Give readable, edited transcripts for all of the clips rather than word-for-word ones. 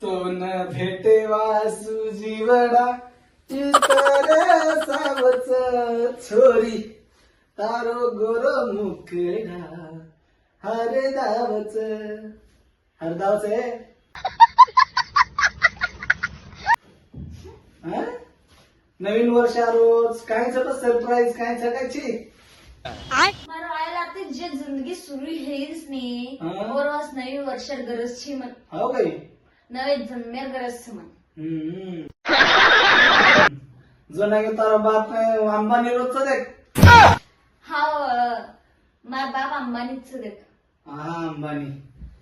तो न भेटे वासू जीवडा इतर सावच छोरी तारो गोरो मुखडा हरे दावच आहे हा? नवीन वर्ष रोज काय सरप्राईज काय सकाळची મારો આયેલા તે જે જિંદગી સુરી હેસ ને ઓર વાસ નવી વર્ષર ગરજ છે મન हो काही નવે જન્મેર ગરજ છે મન जो नाही तारा बाप अंबानी रोजच देख हाव મારા બાપ અંબાની છે દેખ हा अंबानी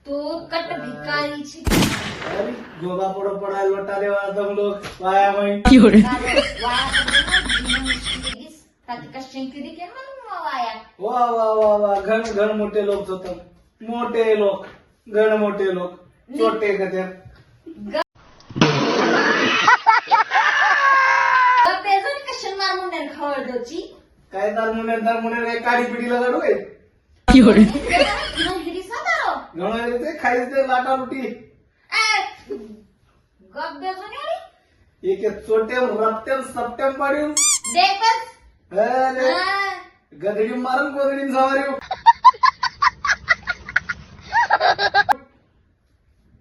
तो कट भिकारी છે अरे गोबा पडो पडायला लोटा रे वादम लोक वाया माई ताकि कष्ट की के मन वाया वा वा वा वा घन मोठे लोक होत मोठे लोक घन मोठे लोक छोटे कथे बेजन कशन मार मुंडे खवळदोची काय दार मुने काय काडी पिढी लगाडू आहे हिरी सादारो गणो ते खाईच ते लाटा लुटी गप बेजन यारी एक छोटे रक्तम सप्टेम पाडू देख बस अरे गदडी मारून गोदडी सवारी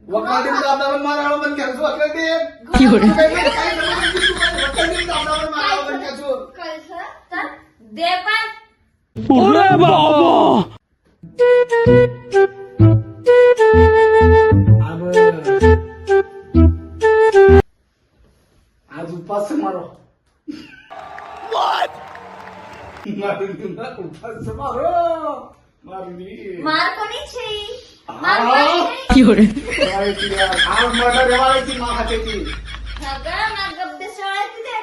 वकालती दादावर मारावं पण घ्यायचो वकालती दादावर मारावं पण घ्यायचो कैसा तर दे पण अरे बाबा आज उपास मारो उपास मारो मारली मार कोणी છે मार आज मला रेवायची मा हातेची सगळं ना गप बेसवायची दे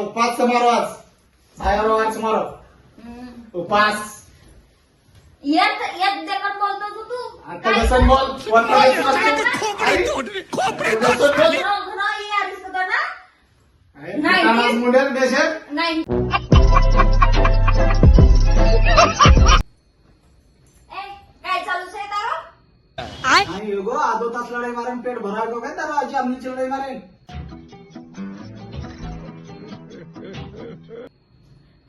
उपास मारो आज सायारो आज मारो उपास येत देखत बोलतो तू आता कसं बोल घरा ये आलीस का ना नाही मुंड्यात देशात नाही काय चालू आहे तारो आणि गो आधो तास लढाई मारेन पेट भरावतो काय तर आजी आमची लढाई मारेन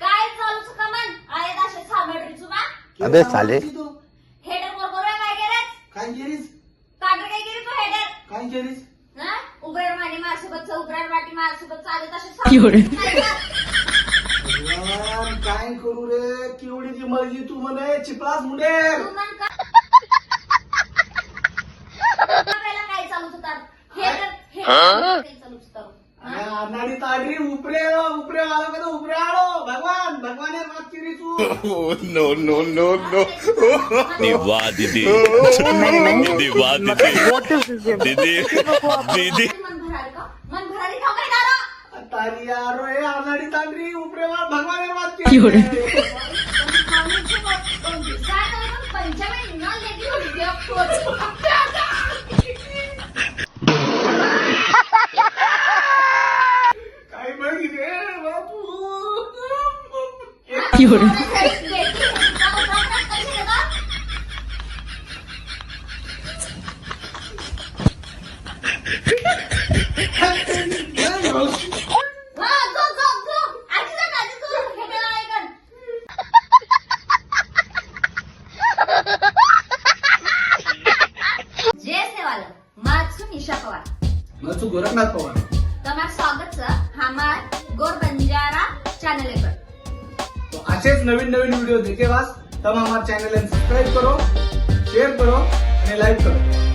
काय चालू का मन आहे असे सामेडरी चुमा अबे साले हेडर बरोबर काय केलंस काय केलीस काढ काय केली तू हेडर काय केलीस हा उबेर माडी माझ्यासोबत उबराड वाटी माझ्यासोबत चालत असे काय करू रे केवढी ती मर्जी तू म्हणे चिपळास मुंडे तू मन का पहिला काय चालू होता हेडर काय चालू होता नाडी ताडरी उपरे आलो का उपरे आलो भगवान हे मात चिरी तू नो नो नो नो वाह दीदी दीदी वाह दीदी दीदी मन भरारी का काय दारो तारी यारो हे नाडी ताडरी उपरे भगवान हे मात चिरी पंचमी न लेगी काय बघी रे बापू जय सेवाल मार्क्स निशा पवार मचू गोरखनाथ पवार તમારું સ્વાગત છે हमार गोर बंजारा चैनल पर तो असेच नवीन वीडियो देखे वास तब हमारे चैनल सब्सक्राइब करो शेयर करो और लाइक करो।